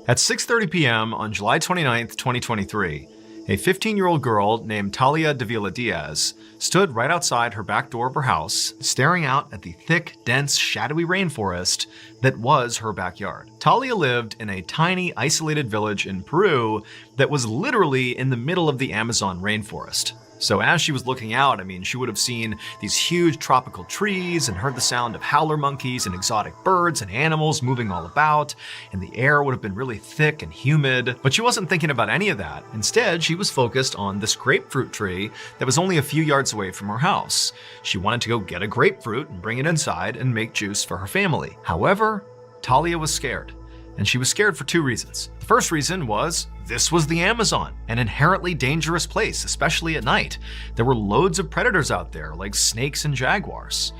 At 6:30 p.m. on July 29th, 2023, a 15-year-old girl named Talia Davila Diaz stood right outside her back door of her house, staring out at the thick, dense, shadowy rainforest that was her backyard. Talia lived in a tiny, isolated village in Peru that was literally in the middle of the Amazon rainforest. So as she was looking out, she would have seen these huge tropical trees and heard the sound of howler monkeys and exotic birds and animals moving all about, and the air would have been really thick and humid. But she wasn't thinking about any of that. Instead, she was focused on this grapefruit tree that was only a few yards away from her house. She wanted to go get a grapefruit and bring it inside and make juice for her family. However, Talia was scared. And she was scared for two reasons. The first reason was this was the Amazon, an inherently dangerous place, especially at night. There were loads of predators out there, like snakes and jaguars.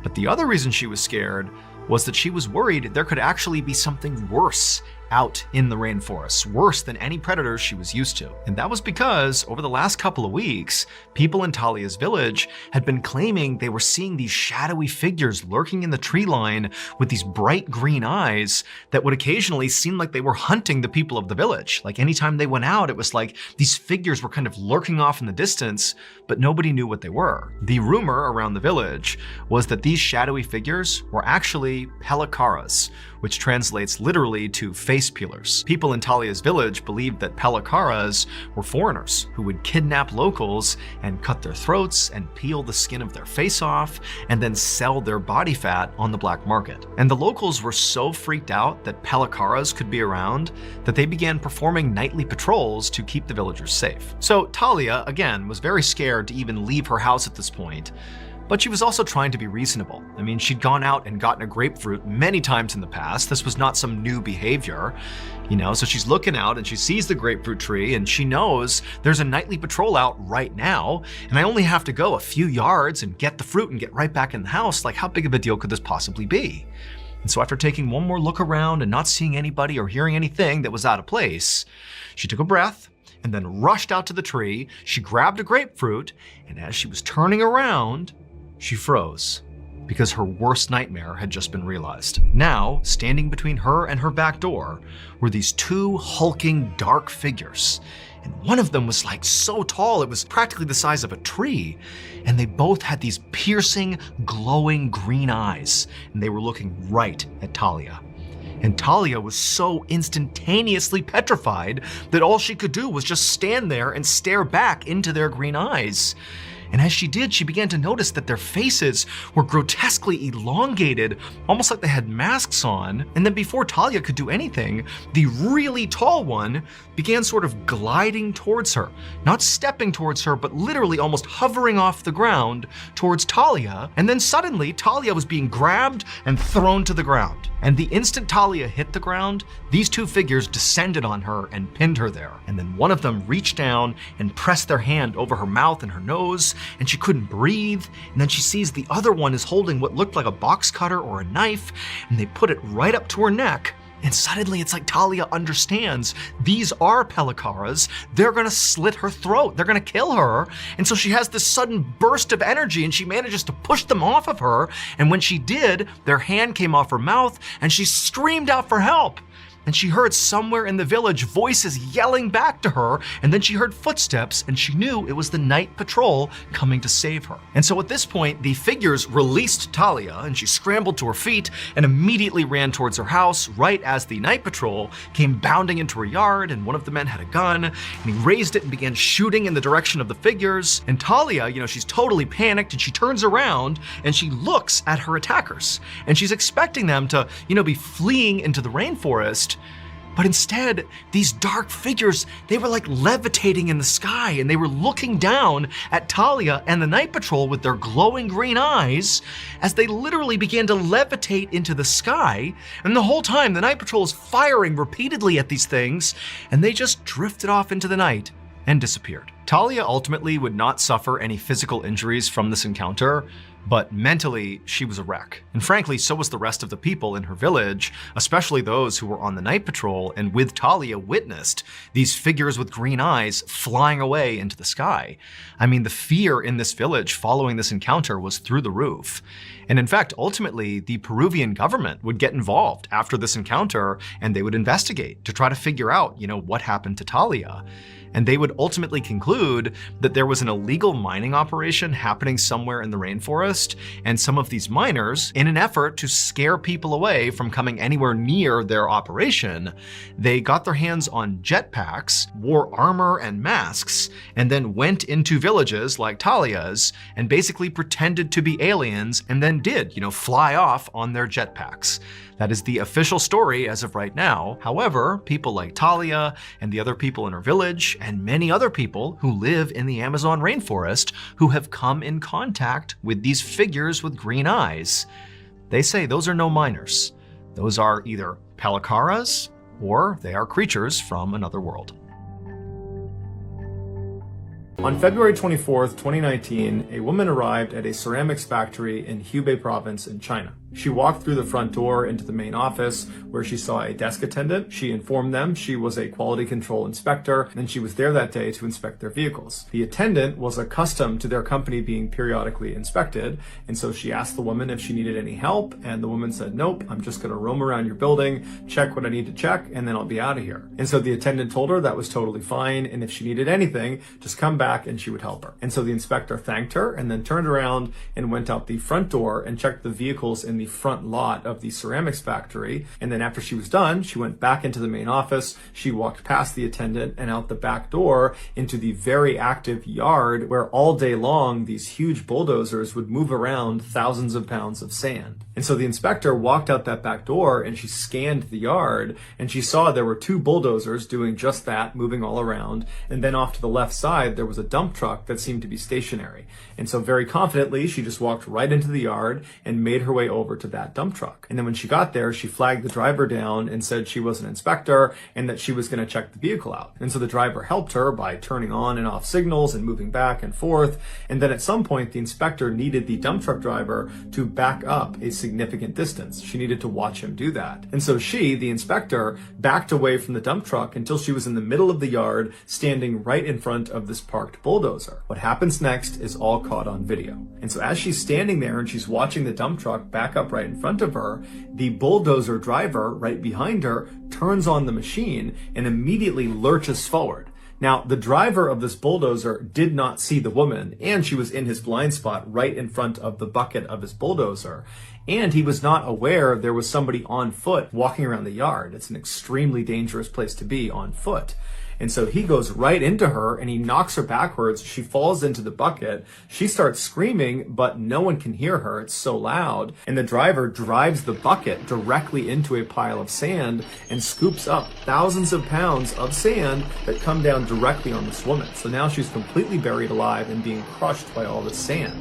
But the other reason she was scared was that she was worried there could actually be something worse out in the rainforest, worse than any predators she was used to. And that was because over the last couple of weeks, people in Talia's village had been claiming they were seeing these shadowy figures lurking in the tree line with these bright green eyes that would occasionally seem like they were hunting the people of the village. Like anytime they went out, it was like these figures were kind of lurking off in the distance, but nobody knew what they were. The rumor around the village was that these shadowy figures were actually pelikaras, which translates literally to face peelers. People in Talia's village believed that pelikaras were foreigners who would kidnap locals and cut their throats and peel the skin of their face off and then sell their body fat on the black market. And the locals were so freaked out that pelikaras could be around that they began performing nightly patrols to keep the villagers safe. So Talia, again, was very scared to even leave her house at this point. But she was also trying to be reasonable. She'd gone out and gotten a grapefruit many times in the past. This was not some new behavior, so she's looking out and she sees the grapefruit tree and she knows there's a nightly patrol out right now, and I only have to go a few yards and get the fruit and get right back in the house. Like, how big of a deal could this possibly be? And so after taking one more look around and not seeing anybody or hearing anything that was out of place, she took a breath and then rushed out to the tree. She grabbed a grapefruit, and as she was turning around, she froze because her worst nightmare had just been realized. Now, standing between her and her back door were these two hulking dark figures. And one of them was like so tall, it was practically the size of a tree. And they both had these piercing, glowing green eyes. And they were looking right at Talia. And Talia was so instantaneously petrified that all she could do was just stand there and stare back into their green eyes. And as she did, she began to notice that their faces were grotesquely elongated, almost like they had masks on. And then before Talia could do anything, the really tall one began sort of gliding towards her. Not stepping towards her, but literally almost hovering off the ground towards Talia. And then suddenly, Talia was being grabbed and thrown to the ground. And the instant Talia hit the ground, these two figures descended on her and pinned her there. And then one of them reached down and pressed their hand over her mouth and her nose, and she couldn't breathe. And then she sees the other one is holding what looked like a box cutter or a knife, and they put it right up to her neck. And suddenly it's like Talia understands these are pelikaras. They're gonna slit her throat. They're gonna kill her. And so she has this sudden burst of energy and she manages to push them off of her. And when she did, their hand came off her mouth and she screamed out for help. And she heard somewhere in the village voices yelling back to her, and then she heard footsteps, and she knew it was the night patrol coming to save her. And so at this point, the figures released Talia, and she scrambled to her feet and immediately ran towards her house right as the night patrol came bounding into her yard, and one of the men had a gun, and he raised it and began shooting in the direction of the figures. And Talia, she's totally panicked, and she turns around, and she looks at her attackers, and she's expecting them to, be fleeing into the rainforest. But instead, these dark figures, they were like levitating in the sky, and they were looking down at Talia and the night patrol with their glowing green eyes as they literally began to levitate into the sky. And the whole time, the night patrol is firing repeatedly at these things, and they just drifted off into the night and disappeared. Talia ultimately would not suffer any physical injuries from this encounter, but mentally, she was a wreck. And frankly, so was the rest of the people in her village, especially those who were on the night patrol and with Talia witnessed these figures with green eyes flying away into the sky. I mean, the fear in this village following this encounter was through the roof. And in fact, ultimately, the Peruvian government would get involved after this encounter, and they would investigate to try to figure out, what happened to Talia. And they would ultimately conclude that there was an illegal mining operation happening somewhere in the rainforest, and some of these miners, in an effort to scare people away from coming anywhere near their operation, they got their hands on jetpacks, wore armor and masks, and then went into villages like Talia's and basically pretended to be aliens and then did, fly off on their jetpacks. That is the official story as of right now. However, people like Talia and the other people in her village and many other people who live in the Amazon rainforest who have come in contact with these figures with green eyes, they say those are no miners. Those are either Palacaras or they are creatures from another world. On February 24th, 2019, a woman arrived at a ceramics factory in Hubei province in China. She walked through the front door into the main office where she saw a desk attendant. She informed them she was a quality control inspector and she was there that day to inspect their vehicles. The attendant was accustomed to their company being periodically inspected, and so she asked the woman if she needed any help, and the woman said, "Nope, I'm just going to roam around your building, check what I need to check, and then I'll be out of here." And so the attendant told her that was totally fine, and if she needed anything, just come back and she would help her. And so the inspector thanked her and then turned around and went out the front door and checked the vehicles in the front lot of the ceramics factory. And then after she was done, she went back into the main office. She walked past the attendant and out the back door into the very active yard where all day long these huge bulldozers would move around thousands of pounds of sand. And so the inspector walked out that back door and she scanned the yard and she saw there were two bulldozers doing just that, moving all around. And then off to the left side, there was a dump truck that seemed to be stationary. And so very confidently, she just walked right into the yard and made her way over to that dump truck. And then when she got there, she flagged the driver down and said she was an inspector and that she was going to check the vehicle out. And so the driver helped her by turning on and off signals and moving back and forth. And then at some point, the inspector needed the dump truck driver to back up a significant distance. She needed to watch him do that. And so she, the inspector, backed away from the dump truck until she was in the middle of the yard, standing right in front of this parked bulldozer. What happens next is all caught on video. And so as she's standing there and she's watching the dump truck back up right in front of her, the bulldozer driver right behind her turns on the machine and immediately lurches forward. Now, the driver of this bulldozer did not see the woman, and she was in his blind spot right in front of the bucket of his bulldozer. And he was not aware there was somebody on foot walking around the yard. It's an extremely dangerous place to be on foot. And so he goes right into her and he knocks her backwards. She falls into the bucket. She starts screaming, but no one can hear her. It's so loud. And the driver drives the bucket directly into a pile of sand and scoops up thousands of pounds of sand that come down directly on this woman. So now she's completely buried alive and being crushed by all this sand.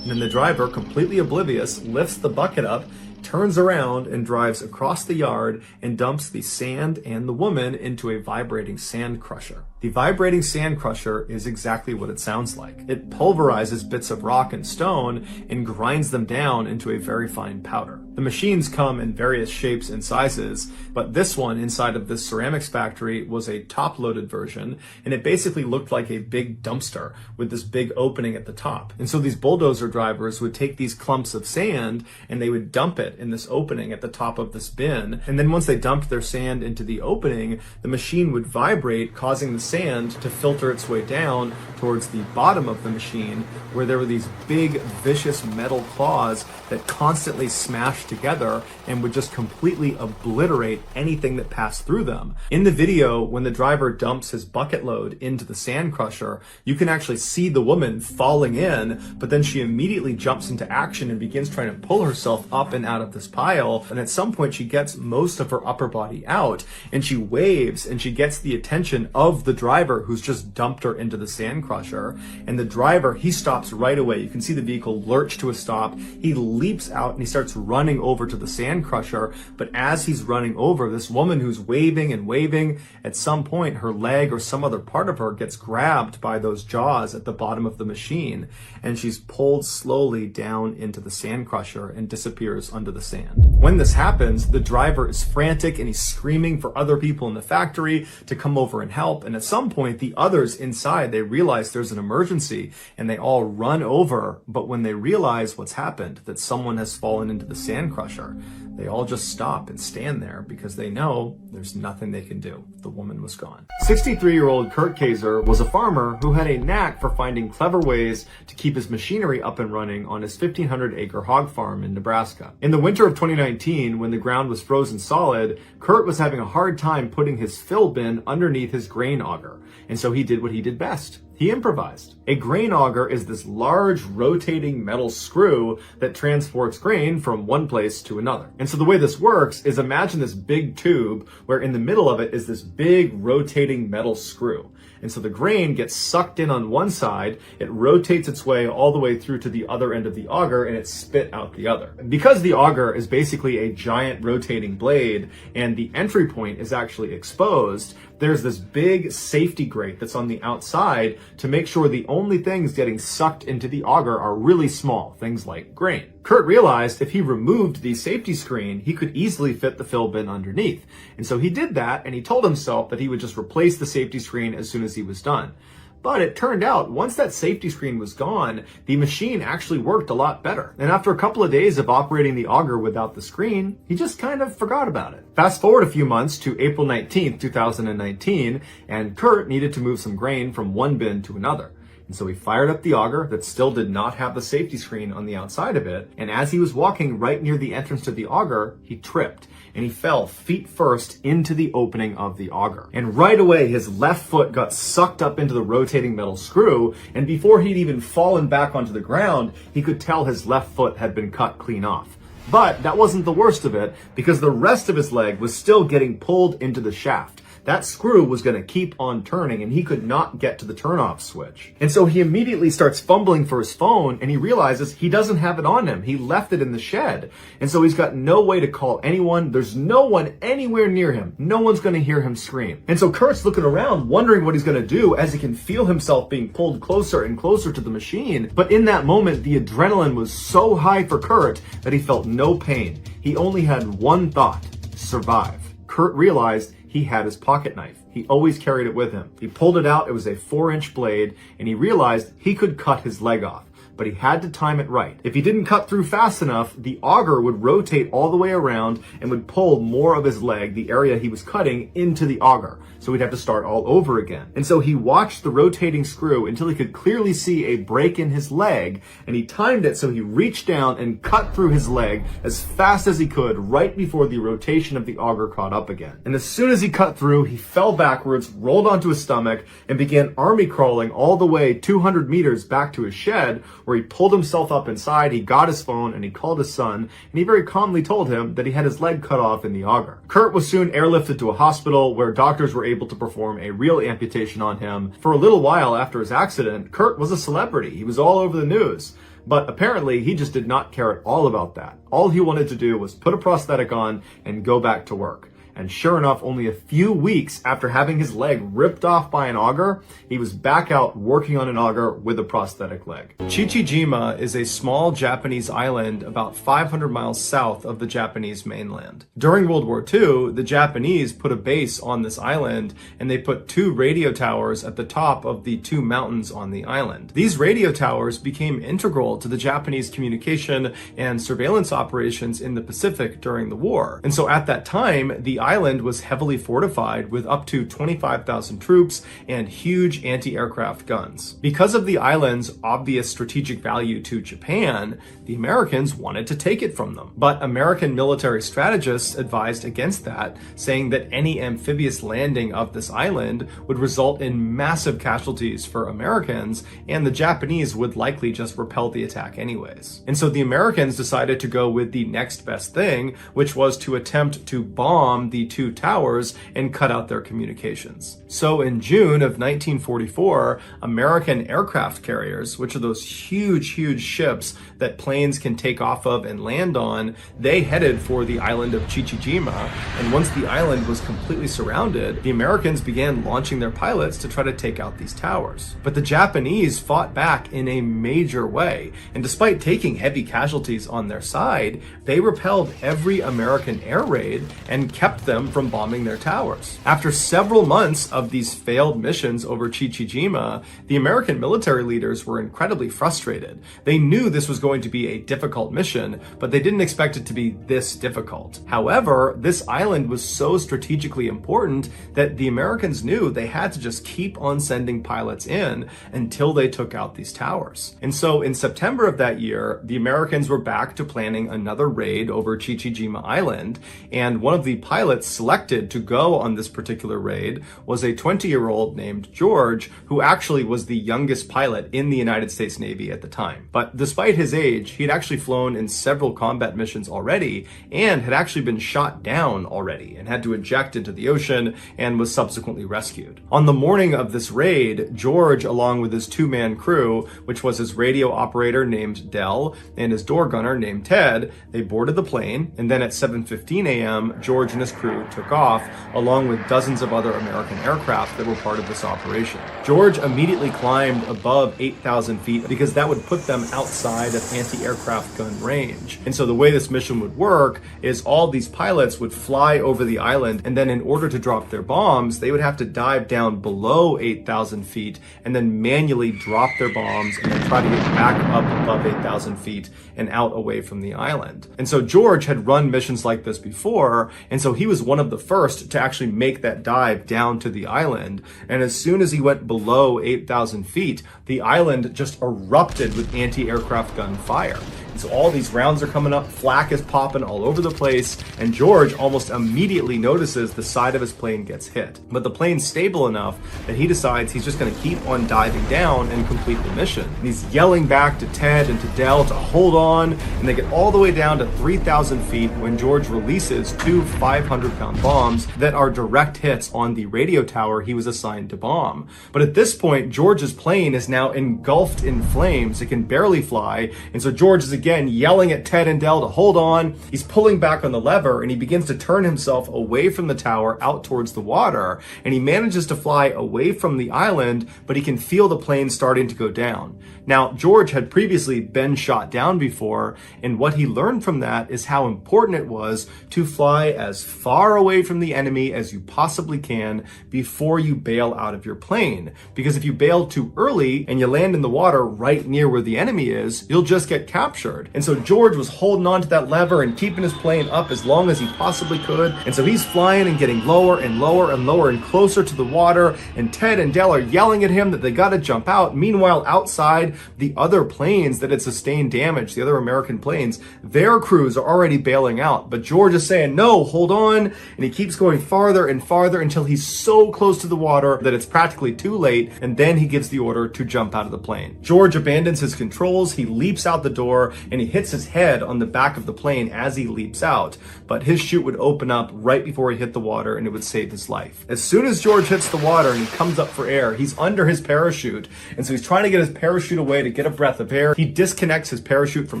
And then the driver, completely oblivious, lifts the bucket up, turns around and drives across the yard and dumps the sand and the woman into a vibrating sand crusher. The vibrating sand crusher is exactly what it sounds like. It pulverizes bits of rock and stone and grinds them down into a very fine powder. The machines come in various shapes and sizes, but this one inside of this ceramics factory was a top-loaded version, and it basically looked like a big dumpster with this big opening at the top. And so these bulldozer drivers would take these clumps of sand and they would dump it in this opening at the top of this bin. And then once they dumped their sand into the opening, the machine would vibrate, causing the sand to filter its way down towards the bottom of the machine, where there were these big, vicious metal claws that constantly smashed together and would just completely obliterate anything that passed through them. In the video, when the driver dumps his bucket load into the sand crusher, you can actually see the woman falling in, but then she immediately jumps into action and begins trying to pull herself up and out of this pile. And at some point, she gets most of her upper body out and she waves and she gets the attention of the driver who's just dumped her into the sand crusher. And the driver, he stops right away. You can see the vehicle lurch to a stop. He leaps out and he starts running running over to the sand crusher, but as he's running over, this woman who's waving and waving, at some point her leg or some other part of her gets grabbed by those jaws at the bottom of the machine, and she's pulled slowly down into the sand crusher and disappears under the sand. When this happens, the driver is frantic and he's screaming for other people in the factory to come over and help, and at some point the others inside, they realize there's an emergency and they all run over, but when they realize what's happened, that someone has fallen into the sand crusher, they all just stop and stand there because they know there's nothing they can do. The woman was gone. 63-year-old Kurt Kaiser was a farmer who had a knack for finding clever ways to keep his machinery up and running on his 1,500-acre hog farm in Nebraska. In the winter of 2019, when the ground was frozen solid, Kurt was having a hard time putting his fill bin underneath his grain auger, and so he did what he did best. He improvised. A grain auger is this large rotating metal screw that transports grain from one place to another. And so the way this works is, imagine this big tube where in the middle of it is this big rotating metal screw. And so the grain gets sucked in on one side, it rotates its way all the way through to the other end of the auger, and it's spit out the other. Because the auger is basically a giant rotating blade and the entry point is actually exposed, there's this big safety grate that's on the outside to make sure the only things getting sucked into the auger are really small, things like grain. Kurt realized if he removed the safety screen, he could easily fit the fill bin underneath. And so he did that, and he told himself that he would just replace the safety screen as soon as he was done. But it turned out, once that safety screen was gone, the machine actually worked a lot better. And after a couple of days of operating the auger without the screen, he just kind of forgot about it. Fast forward a few months to April 19th, 2019, and Kurt needed to move some grain from one bin to another. And so he fired up the auger that still did not have the safety screen on the outside of it, and as he was walking right near the entrance to the auger, he tripped, and he fell feet first into the opening of the auger. And right away, his left foot got sucked up into the rotating metal screw, and before he'd even fallen back onto the ground, he could tell his left foot had been cut clean off. But that wasn't the worst of it, because the rest of his leg was still getting pulled into the shaft. That screw was going to keep on turning, and he could not get to the turn-off switch. And so he immediately starts fumbling for his phone, and he realizes he doesn't have it on him. He left it in the shed. And so he's got no way to call anyone. There's no one anywhere near him. No one's going to hear him scream. And so Kurt's looking around, wondering what he's going to do as he can feel himself being pulled closer and closer to the machine. But in that moment, the adrenaline was so high for Kurt that he felt no pain. He only had one thought: survive. Kurt realized he had his pocket knife. He always carried it with him. He pulled it out. It was a 4-inch blade, and he realized he could cut his leg off. But he had to time it right. If he didn't cut through fast enough, the auger would rotate all the way around and would pull more of his leg, the area he was cutting, into the auger. So he'd have to start all over again. And so he watched the rotating screw until he could clearly see a break in his leg, and he timed it so he reached down and cut through his leg as fast as he could right before the rotation of the auger caught up again. And as soon as he cut through, he fell backwards, rolled onto his stomach, and began army crawling all the way 200 meters back to his shed, where he pulled himself up inside, he got his phone, and he called his son, and he very calmly told him that he had his leg cut off in the auger. Kurt was soon airlifted to a hospital where doctors were able to perform a real amputation on him. For a little while after his accident, Kurt was a celebrity. He was all over the news. But apparently, he just did not care at all about that. All he wanted to do was put a prosthetic on and go back to work. And sure enough, only a few weeks after having his leg ripped off by an auger, he was back out working on an auger with a prosthetic leg. Chichijima is a small Japanese island about 500 miles south of the Japanese mainland. During World War II, the Japanese put a base on this island, and they put 2 radio towers at the top of the 2 mountains on the island. These radio towers became integral to the Japanese communication and surveillance operations in the Pacific during the war. And so at that time, the island was heavily fortified with up to 25,000 troops and huge anti-aircraft guns. Because of the island's obvious strategic value to Japan, the Americans wanted to take it from them. But American military strategists advised against that, saying that any amphibious landing of this island would result in massive casualties for Americans, and the Japanese would likely just repel the attack anyways. And so the Americans decided to go with the next best thing, which was to attempt to bomb the 2 towers and cut out their communications. So in June of 1944, American aircraft carriers, which are those huge ships that planes can take off of and land on, they headed for the island of Chichijima. And once the island was completely surrounded, the Americans began launching their pilots to try to take out these towers. But the Japanese fought back in a major way, and despite taking heavy casualties on their side, they repelled every American air raid and kept them from bombing their towers. After several months of these failed missions over Chichijima, the American military leaders were incredibly frustrated. They knew this was going to be a difficult mission, but they didn't expect it to be this difficult. However, this island was so strategically important that the Americans knew they had to just keep on sending pilots in until they took out these towers. And so in September of that year, the Americans were back to planning another raid over Chichijima Island, and one of the pilots selected to go on this particular raid was a 20-year-old named George, who actually was the youngest pilot in the United States Navy at the time. But despite his age, he'd actually flown in several combat missions already and had actually been shot down already and had to eject into the ocean and was subsequently rescued. On the morning of this raid, George, along with his two-man crew, which was his radio operator named Dell and his door gunner named Ted, they boarded the plane, and then at 7:15 a.m., George and his crew took off, along with dozens of other American aircraft that were part of this operation. George immediately climbed above 8,000 feet because that would put them outside of anti-aircraft gun range. And so the way this mission would work is all these pilots would fly over the island, and then in order to drop their bombs, they would have to dive down below 8,000 feet and then manually drop their bombs and then try to get back up above 8,000 feet and out away from the island. And so George had run missions like this before, and so he was one of the first to actually make that dive down to the island. And as soon as he went below 8,000 feet, the island just erupted with anti-aircraft gun fire. And so all these rounds are coming up, flak is popping all over the place, and George almost immediately notices the side of his plane gets hit. But the plane's stable enough that he decides he's just going to keep on diving down and complete the mission. And he's yelling back to Ted and to Dell to hold on, and they get all the way down to 3,000 feet when George releases two 500-pound bombs that are direct hits on the radio tower he was assigned to bomb. But at this point, George's plane is now engulfed in flames. It can barely fly, and so George is again yelling at Ted and Dell to hold on. He's pulling back on the lever, and he begins to turn himself away from the tower out towards the water, and he manages to fly away from the island, but he can feel the plane starting to go down. Now, George had previously been shot down before, and what he learned from that is how important it was to fly as far away from the enemy as you possibly can before you bail out of your plane. Because if you bail too early and you land in the water right near where the enemy is, you'll just get captured. And so George was holding on to that lever and keeping his plane up as long as he possibly could. And so he's flying and getting lower and lower and lower and closer to the water, and Ted and Dell are yelling at him that they gotta jump out. Meanwhile, outside, the other planes that had sustained damage, the other American planes, their crews are already bailing out. But George is saying, no, hold on. And he keeps going farther and farther until he's so close to the water that it's practically too late. And then he gives the order to jump out of the plane. George abandons his controls. He leaps out the door and he hits his head on the back of the plane as he leaps out. But his chute would open up right before he hit the water, and it would save his life. As soon as George hits the water and he comes up for air, he's under his parachute. And so he's trying to get his parachute away to get a breath of air. He disconnects his parachute from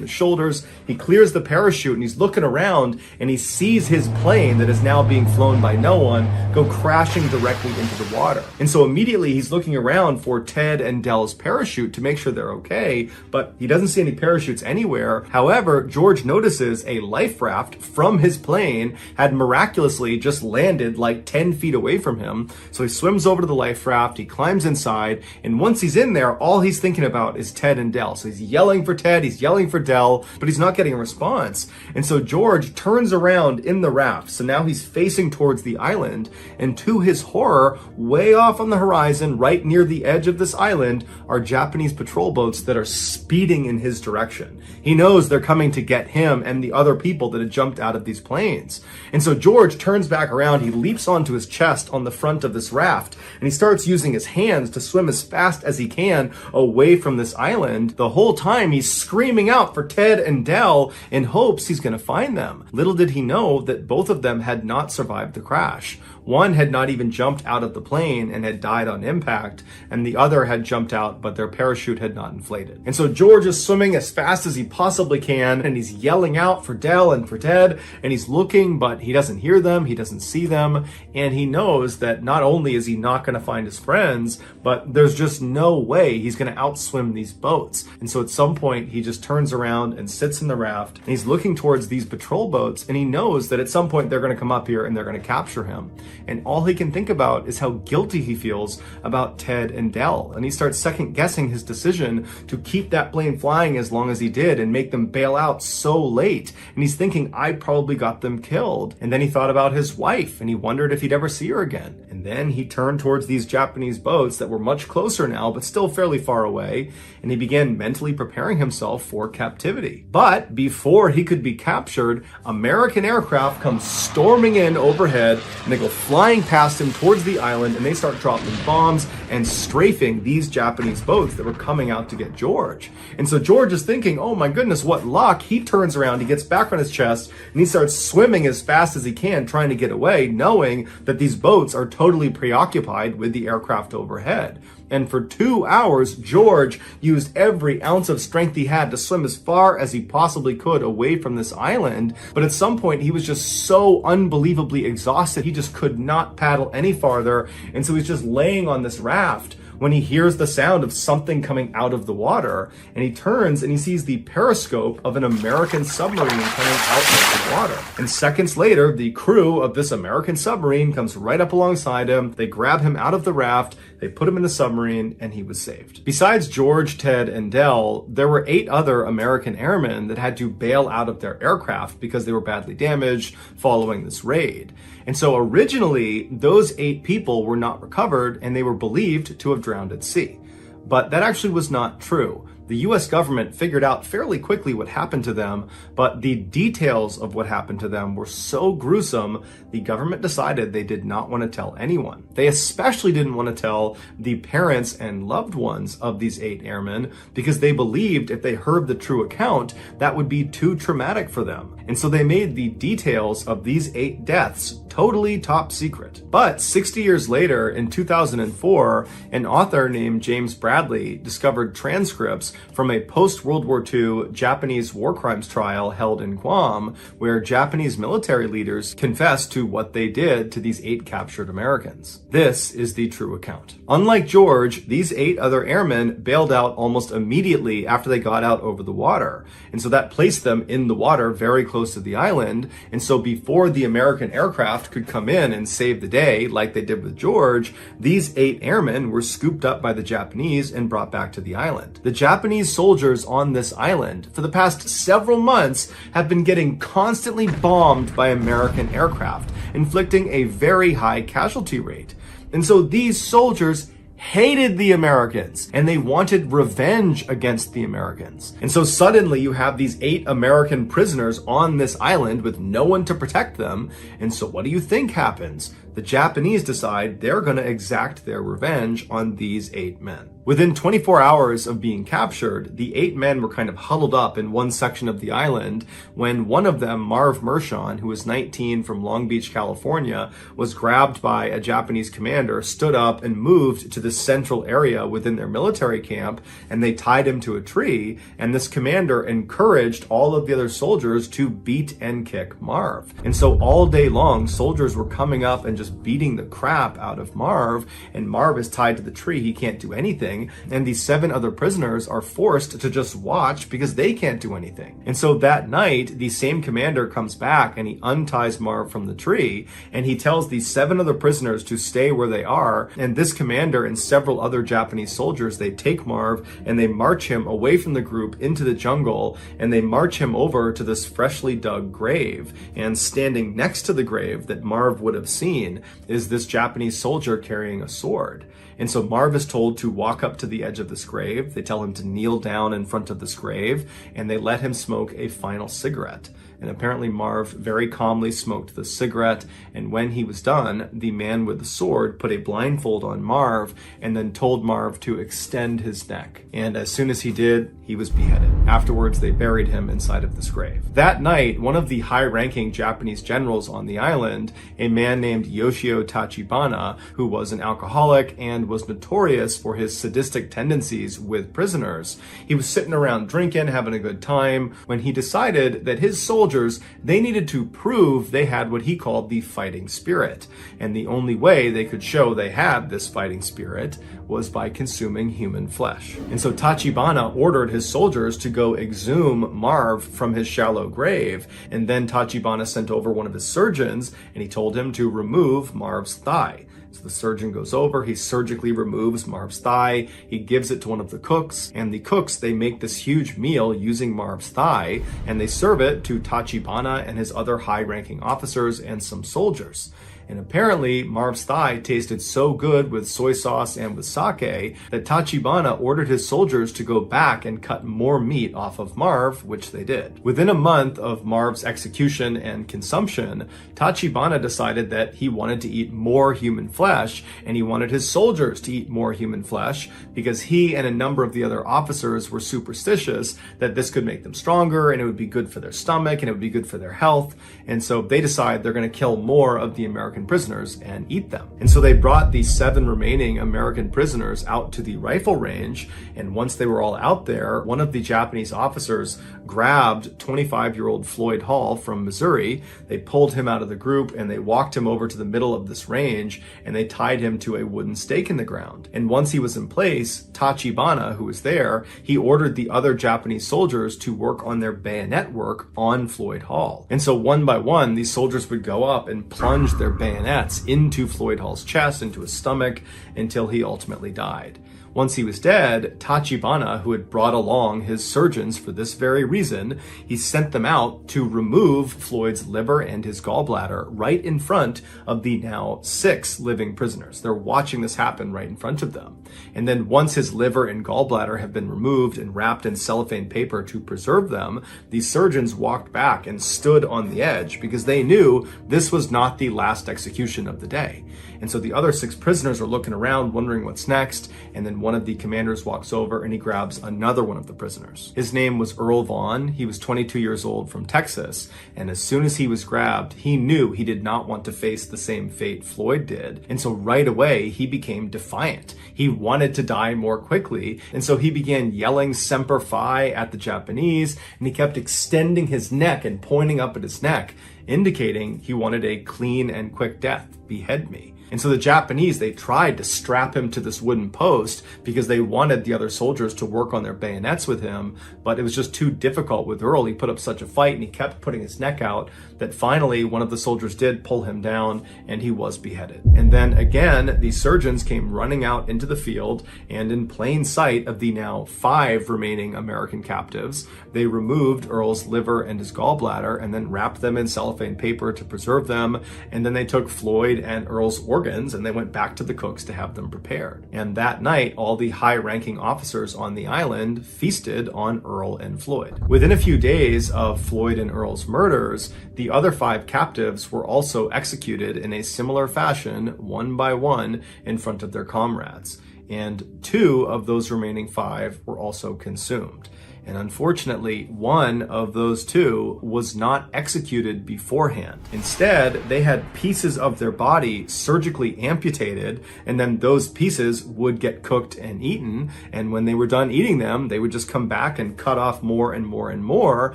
his shoulders. He clears the parachute and he's looking around, and he sees his plane that is now being flown by no one go crashing directly into the water. And so immediately he's looking around for Ted and Dell's parachute to make sure they're okay, but he doesn't see any parachutes anywhere. However, George notices a life raft from his plane had miraculously just landed like 10 feet away from him. So he swims over to the life raft, he climbs inside, and once he's in there, all he's thinking about is Ted and Dell. So he's yelling for Ted, he's yelling for Dell, but he's not getting a response. And so George turns around in the raft. So now he's facing towards the island, and to his horror, way off on the horizon, right near the edge of this island, are Japanese patrol boats that are speeding in his direction. He knows they're coming to get him and the other people that had jumped out of these planes. And so George turns back around, he leaps onto his chest on the front of this raft, and he starts using his hands to swim as fast as he can away from this island. The whole time he's screaming out for Ted and Dell in hopes he's going to find them. Little did he know that both of them had not survived the crash. One had not even jumped out of the plane and had died on impact, and the other had jumped out, but their parachute had not inflated. And so George is swimming as fast as he possibly can, and he's yelling out for Del and for Ted, and he's looking, but he doesn't hear them, he doesn't see them, and he knows that not only is he not going to find his friends, but there's just no way he's going to outswim these boats. And so at some point, he just turns around and sits in the raft, and he's looking towards these patrol boats, and he knows that at some point they're going to come up here and they're going to capture him. And all he can think about is how guilty he feels about Ted and Del. And he starts second guessing his decision to keep that plane flying as long as he did and make them bail out so late. And he's thinking, I probably got them killed. And then he thought about his wife, and he wondered if he'd ever see her again. And then he turned towards these Japanese boats that were much closer now, but still fairly far away, and he began mentally preparing himself for captivity. But before he could be captured, American aircraft come storming in overhead, and they go flying past him towards the island, and they start dropping bombs and strafing these Japanese boats that were coming out to get George. And so George is thinking, oh my goodness, what luck. He turns around, he gets back on his chest, and he starts swimming as fast as he can, trying to get away, knowing that these boats are totally preoccupied with the aircraft overhead. And for 2 hours, George used every ounce of strength he had to swim as far as he possibly could away from this island. But at some point, he was just so unbelievably exhausted, he just could not paddle any farther. And so he's just laying on this raft when he hears the sound of something coming out of the water, and he turns and he sees the periscope of an American submarine coming out of the water. And seconds later, the crew of this American submarine comes right up alongside him. They grab him out of the raft, they put him in the submarine, and he was saved. Besides George, Ted, and Del, there were 8 other American airmen that had to bail out of their aircraft because they were badly damaged following this raid. And so originally, those 8 people were not recovered, and they were believed to have drowned at sea. But that actually was not true. The US government figured out fairly quickly what happened to them, but the details of what happened to them were so gruesome, the government decided they did not want to tell anyone. They especially didn't want to tell the parents and loved ones of these 8 airmen, because they believed if they heard the true account, that would be too traumatic for them. And so they made the details of these 8 deaths totally top secret. But 60 years later, in 2004, an author named James Bradley discovered transcripts from a post-World War II Japanese war crimes trial held in Guam, where Japanese military leaders confessed to what they did to these 8 captured Americans. This is the true account. Unlike George, these 8 other airmen bailed out almost immediately after they got out over the water. And so that placed them in the water very close to the island. And so before the American aircraft could come in and save the day, like they did with George, these 8 airmen were scooped up by the Japanese and brought back to the island. The Japanese soldiers on this island for the past several months have been getting constantly bombed by American aircraft, inflicting a very high casualty rate. And so these soldiers hated the Americans, and they wanted revenge against the Americans. And so suddenly you have these 8 American prisoners on this island with no one to protect them. And so what do you think happens? The Japanese decide they're going to exact their revenge on these 8 men. Within 24 hours of being captured, the 8 men were kind of huddled up in one section of the island when one of them, Marv Mershon, who was 19 from Long Beach, California, was grabbed by a Japanese commander, stood up and moved to the central area within their military camp, and they tied him to a tree. And this commander encouraged all of the other soldiers to beat and kick Marv. And so all day long, soldiers were coming up and just beating the crap out of Marv, and Marv is tied to the tree. He can't do anything. And these 7 other prisoners are forced to just watch because they can't do anything. And so that night, the same commander comes back and he unties Marv from the tree, and he tells these 7 other prisoners to stay where they are. And this commander and several other Japanese soldiers, they take Marv and they march him away from the group into the jungle, and they march him over to this freshly dug grave. And standing next to the grave that Marv would have seen is this Japanese soldier carrying a sword. And so Marv is told to walk up to the edge of this grave. They tell him to kneel down in front of this grave, and they let him smoke a final cigarette. And apparently Marv very calmly smoked the cigarette, and when he was done, the man with the sword put a blindfold on Marv and then told Marv to extend his neck. And as soon as he did, he was beheaded. Afterwards, they buried him inside of this grave. That night, one of the high-ranking Japanese generals on the island, a man named Yoshio Tachibana, who was an alcoholic and was notorious for his sadistic tendencies with prisoners, he was sitting around drinking, having a good time, when he decided that his soldiers, they needed to prove they had what he called the fighting spirit. And the only way they could show they had this fighting spirit was by consuming human flesh. And so Tachibana ordered his soldiers to go exhume Marv from his shallow grave, and then Tachibana sent over one of his surgeons, and he told him to remove Marv's thigh. So the surgeon goes over, he surgically removes Marv's thigh, he gives it to one of the cooks, and the cooks, they make this huge meal using Marv's thigh, and they serve it to Tachibana and his other high-ranking officers and some soldiers. And apparently, Marv's thigh tasted so good with soy sauce and with sake that Tachibana ordered his soldiers to go back and cut more meat off of Marv, which they did. Within a month of Marv's execution and consumption, Tachibana decided that he wanted to eat more human flesh, and he wanted his soldiers to eat more human flesh because he and a number of the other officers were superstitious that this could make them stronger, and it would be good for their stomach, and it would be good for their health. And so they decide they're going to kill more of the American prisoners and eat them. And so they brought the 7 remaining American prisoners out to the rifle range, and once they were all out there, one of the Japanese officers grabbed 25-year-old Floyd Hall from Missouri. They pulled him out of the group and they walked him over to the middle of this range, and they tied him to a wooden stake in the ground. And once he was in place, Tachibana, who was there, he ordered the other Japanese soldiers to work on their bayonet work on Floyd Hall. And so one by one, these soldiers would go up and plunge their bayonets into Floyd Hall's chest, into his stomach, until he ultimately died. Once he was dead, Tachibana, who had brought along his surgeons for this very reason, he sent them out to remove Floyd's liver and his gallbladder right in front of the now 6 living prisoners. They're watching this happen right in front of them. And then once his liver and gallbladder have been removed and wrapped in cellophane paper to preserve them, the surgeons walked back and stood on the edge because they knew this was not the last execution of the day. And so the other 6 prisoners are looking around, wondering what's next, and then one of the commanders walks over and he grabs another one of the prisoners. His name was Earl Vaughn. He was 22 years old from Texas, and as soon as he was grabbed, he knew he did not want to face the same fate Floyd did, and so right away he became defiant. He wanted to die more quickly, and so he began yelling Semper Fi at the Japanese, and he kept extending his neck and pointing up at his neck, indicating he wanted a clean and quick death. Behead me. And so the Japanese, they tried to strap him to this wooden post because they wanted the other soldiers to work on their bayonets with him, but it was just too difficult with Earl. He put up such a fight and he kept putting his neck out that finally one of the soldiers did pull him down and he was beheaded. And then again, the surgeons came running out into the field, and in plain sight of the now 5 remaining American captives, they removed Earl's liver and his gallbladder and then wrapped them in cellophane paper to preserve them. And then they took Floyd and Earl's organs and they went back to the cooks to have them prepared. And that night, all the high-ranking officers on the island feasted on Earl and Floyd. Within a few days of Floyd and Earl's murders, the other 5 captives were also executed in a similar fashion, one by one, in front of their comrades. And 2 of those remaining 5 were also consumed. And unfortunately, one of those 2 was not executed beforehand. Instead, they had pieces of their body surgically amputated, and then those pieces would get cooked and eaten. And when they were done eating them, they would just come back and cut off more and more and more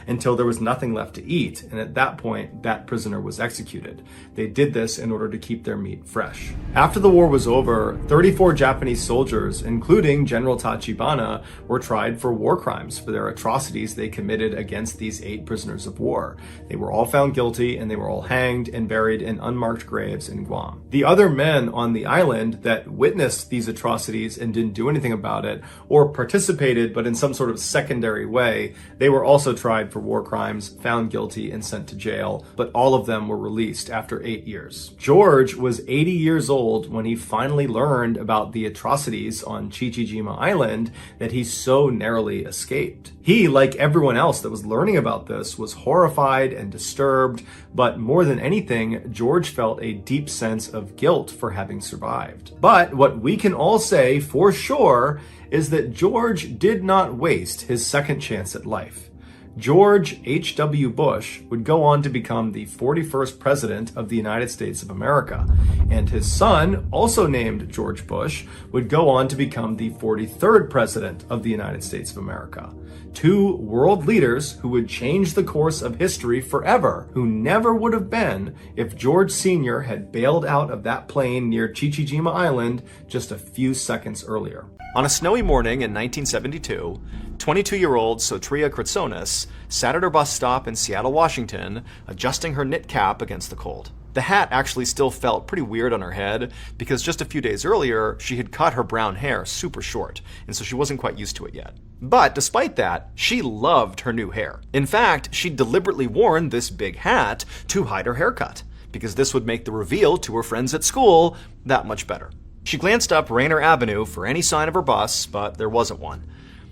until there was nothing left to eat. And at that point, that prisoner was executed. They did this in order to keep their meat fresh. After the war was over, 34 Japanese soldiers, including General Tachibana, were tried for war crimes for their atrocities they committed against these 8 prisoners of war. They were all found guilty and they were all hanged and buried in unmarked graves in Guam. The other men on the island that witnessed these atrocities and didn't do anything about it, or participated but in some sort of secondary way, they were also tried for war crimes, found guilty, and sent to jail, but all of them were released after 8 years. George was 80 years old when he finally learned about the atrocities on Chichijima Island that he so narrowly escaped. escaped. He, like everyone else that was learning about this, was horrified and disturbed, but more than anything, George felt a deep sense of guilt for having survived. But what we can all say for sure is that George did not waste his second chance at life. George H.W. Bush would go on to become the 41st President of the United States of America, and his son, also named George Bush, would go on to become the 43rd President of the United States of America. Two world leaders who would change the course of history forever, who never would have been if George Sr. had bailed out of that plane near Chichijima Island just a few seconds earlier. On a snowy morning in 1972, 22-year-old Sotria Kritsonis sat at her bus stop in Seattle, Washington, adjusting her knit cap against the cold. The hat actually still felt pretty weird on her head because just a few days earlier, she had cut her brown hair super short, and so she wasn't quite used to it yet. But despite that, she loved her new hair. In fact, she'd deliberately worn this big hat to hide her haircut, because this would make the reveal to her friends at school that much better. She glanced up Rainer Avenue for any sign of her bus, but there wasn't one.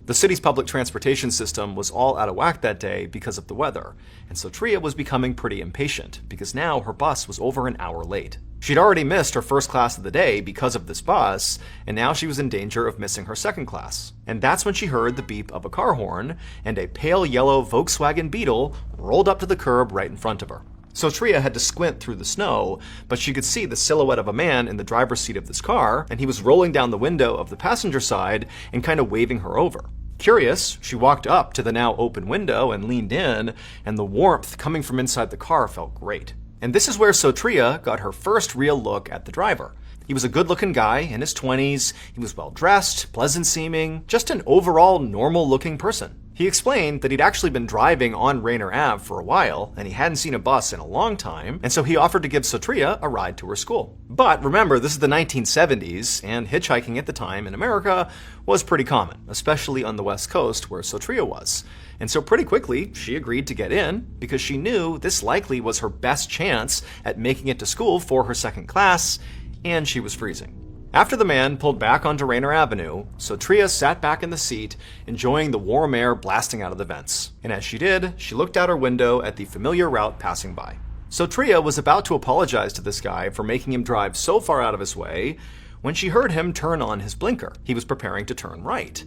The city's public transportation system was all out of whack that day because of the weather, and Sotria was becoming pretty impatient because now her bus was over an hour late. She'd already missed her first class of the day because of this bus, and now she was in danger of missing her second class. And that's when she heard the beep of a car horn, and a pale yellow Volkswagen Beetle rolled up to the curb right in front of her. Sotria had to squint through the snow, but she could see the silhouette of a man in the driver's seat of this car, and he was rolling down the window of the passenger side and kind of waving her over. Curious, she walked up to the now open window and leaned in, and the warmth coming from inside the car felt great. And this is where Sotria got her first real look at the driver. He was a good-looking guy in his 20s, he was well-dressed, pleasant-seeming, just an overall normal-looking person. He explained that he'd actually been driving on Rainer Ave for a while, and he hadn't seen a bus in a long time, and so he offered to give Sotria a ride to her school. But remember, this is the 1970s, and hitchhiking at the time in America was pretty common, especially on the West Coast where Sotria was. And so pretty quickly, she agreed to get in, because she knew this likely was her best chance at making it to school for her second class, and she was freezing. After the man pulled back onto Rainer Avenue, Sotria sat back in the seat, enjoying the warm air blasting out of the vents. And as she did, she looked out her window at the familiar route passing by. Sotria was about to apologize to this guy for making him drive so far out of his way when she heard him turn on his blinker. He was preparing to turn right.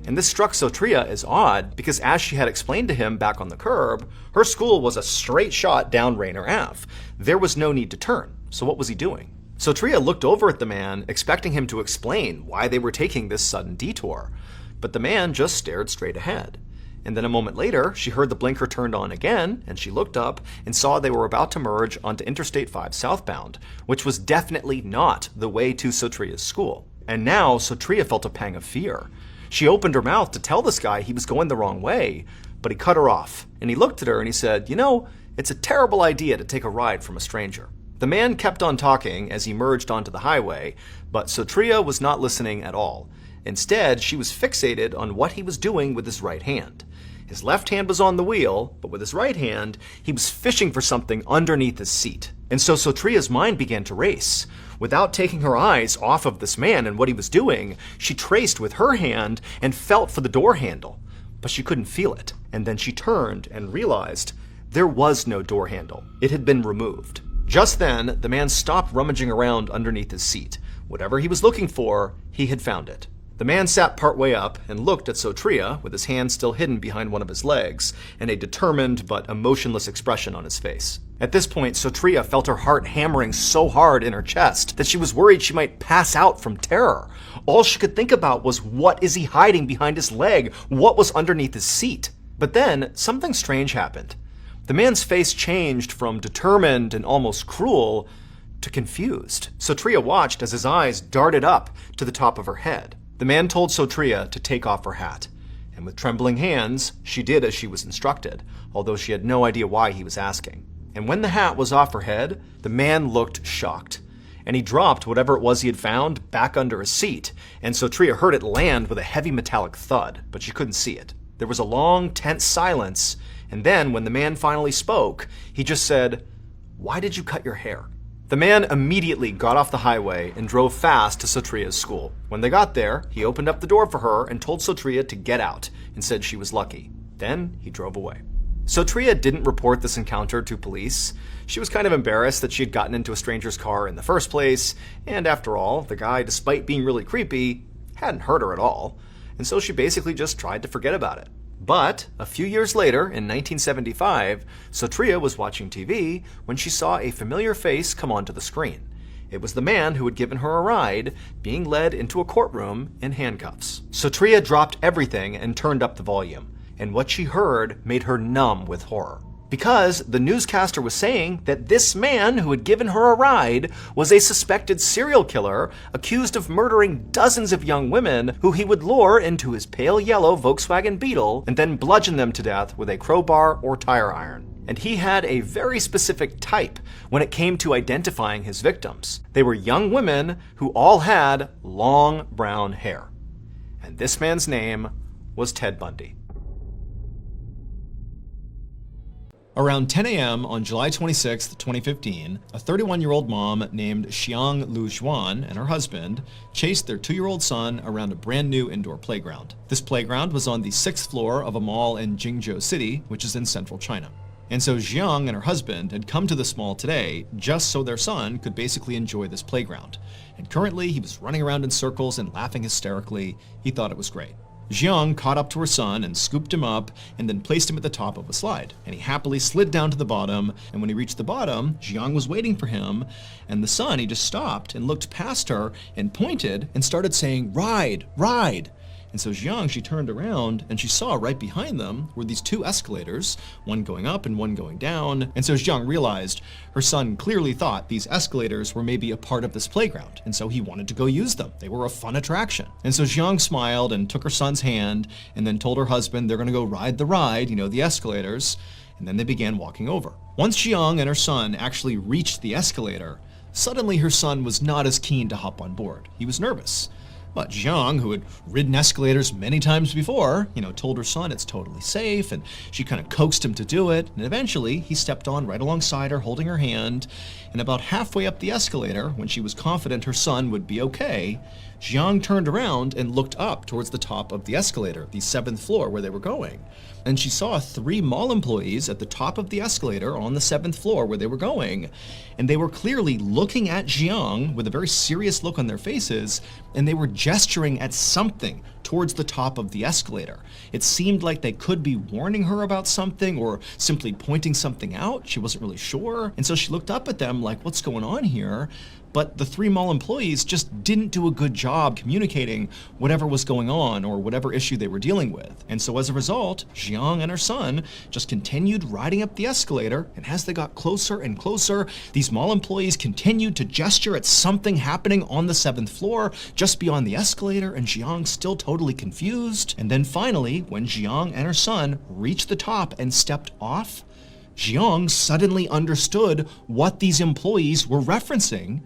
And this struck Sotria as odd because, as she had explained to him back on the curb, her school was a straight shot down Rainer Ave. There was no need to turn. So what was he doing? Sotria looked over at the man, expecting him to explain why they were taking this sudden detour. But the man just stared straight ahead. And then a moment later, she heard the blinker turned on again, and she looked up and saw they were about to merge onto Interstate 5 southbound, which was definitely not the way to Sotria's school. And now Sotria felt a pang of fear. She opened her mouth to tell this guy he was going the wrong way, but he cut her off. And he looked at her and he said, "You know, it's a terrible idea to take a ride from a stranger." The man kept on talking as he merged onto the highway, but Sotria was not listening at all. Instead, she was fixated on what he was doing with his right hand. His left hand was on the wheel, but with his right hand, he was fishing for something underneath his seat. And so Sotria's mind began to race. Without taking her eyes off of this man and what he was doing, she traced with her hand and felt for the door handle, but she couldn't feel it. And then she turned and realized there was no door handle. It had been removed. Just then, the man stopped rummaging around underneath his seat. Whatever he was looking for, he had found it. The man sat partway up and looked at Sotria with his hand still hidden behind one of his legs and a determined but emotionless expression on his face. At this point, Sotria felt her heart hammering so hard in her chest that she was worried she might pass out from terror. All she could think about was, what is he hiding behind his leg? What was underneath his seat? But then, something strange happened. The man's face changed from determined and almost cruel to confused. Sotria watched as his eyes darted up to the top of her head. The man told Sotria to take off her hat, and with trembling hands, she did as she was instructed, although she had no idea why he was asking. And when the hat was off her head, the man looked shocked, and he dropped whatever it was he had found back under his seat, and Sotria heard it land with a heavy metallic thud, but she couldn't see it. There was a long, tense silence, and then when the man finally spoke, he just said, "Why did you cut your hair?" The man immediately got off the highway and drove fast to Sotriya's school. When they got there, he opened up the door for her and told Sotriya to get out and said she was lucky. Then he drove away. Sotriya didn't report this encounter to police. She was kind of embarrassed that she had gotten into a stranger's car in the first place, and after all, the guy, despite being really creepy, hadn't hurt her at all, and so she basically just tried to forget about it. But a few years later, in 1975, Sotriya was watching TV when she saw a familiar face come onto the screen. It was the man who had given her a ride, being led into a courtroom in handcuffs. Sotriya dropped everything and turned up the volume, and what she heard made her numb with horror. Because the newscaster was saying that this man who had given her a ride was a suspected serial killer accused of murdering dozens of young women who he would lure into his pale yellow Volkswagen Beetle and then bludgeon them to death with a crowbar or tire iron. And he had a very specific type when it came to identifying his victims. They were young women who all had long brown hair. And this man's name was Ted Bundy. Around 10 a.m. on July 26, 2015, a 31-year-old mom named Xiang Lu Xuan and her husband chased their 2-year-old son around a brand new indoor playground. This playground was on the 6th floor of a mall in Jingzhou City, which is in central China. And so Xiang and her husband had come to this mall today just so their son could basically enjoy this playground. And currently he was running around in circles and laughing hysterically. He thought it was great. Xiang caught up to her son and scooped him up and then placed him at the top of a slide. And he happily slid down to the bottom, and when he reached the bottom, Xiang was waiting for him, and the son, he just stopped and looked past her and pointed and started saying, "Ride, ride." And so Xiang, she turned around and she saw right behind them were these 2 escalators, one going up and one going down. And so Xiang realized her son clearly thought these escalators were maybe a part of this playground. And so he wanted to go use them. They were a fun attraction. And so Xiang smiled and took her son's hand and then told her husband they're going to go ride the ride, the escalators. And then they began walking over. Once Xiang and her son actually reached the escalator, suddenly her son was not as keen to hop on board. He was nervous. But Xiang, who had ridden escalators many times before, told her son it's totally safe, and she kind of coaxed him to do it, and eventually he stepped on right alongside her, holding her hand, and about halfway up the escalator, when she was confident her son would be okay, Xiang turned around and looked up towards the top of the escalator, the 7th floor where they were going. And she saw 3 mall employees at the top of the escalator on the 7th floor where they were going. And they were clearly looking at Xiang with a very serious look on their faces, and they were gesturing at something towards the top of the escalator. It seemed like they could be warning her about something or simply pointing something out. She wasn't really sure. And so she looked up at them like, what's going on here? But the 3 mall employees just didn't do a good job communicating whatever was going on or whatever issue they were dealing with. And so as a result, Xiang and her son just continued riding up the escalator, and as they got closer and closer, these mall employees continued to gesture at something happening on the 7th floor just beyond the escalator, and Xiang still totally confused. And then finally, when Xiang and her son reached the top and stepped off, Xiang suddenly understood what these employees were referencing,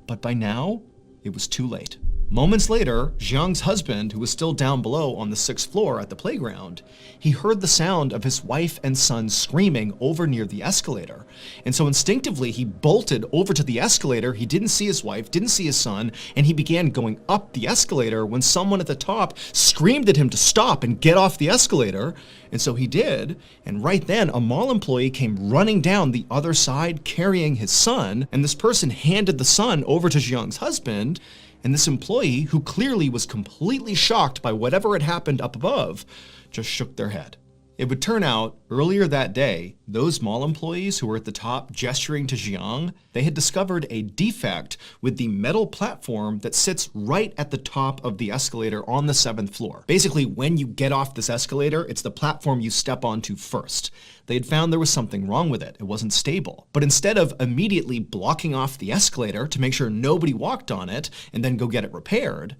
but by now, it was too late. Moments later, Xiang's husband, who was still down below on the 6th floor at the playground, he heard the sound of his wife and son screaming over near the escalator. And so instinctively, he bolted over to the escalator. He didn't see his wife, didn't see his son, and he began going up the escalator when someone at the top screamed at him to stop and get off the escalator. And so he did, and right then, a mall employee came running down the other side carrying his son, and this person handed the son over to Xiang's husband. And this employee, who clearly was completely shocked by whatever had happened up above, just shook their head. It would turn out, earlier that day, those mall employees who were at the top gesturing to Xiang, they had discovered a defect with the metal platform that sits right at the top of the escalator on the 7th floor. Basically, when you get off this escalator, it's the platform you step onto first. They had found there was something wrong with it. It wasn't stable. But instead of immediately blocking off the escalator to make sure nobody walked on it and then go get it repaired,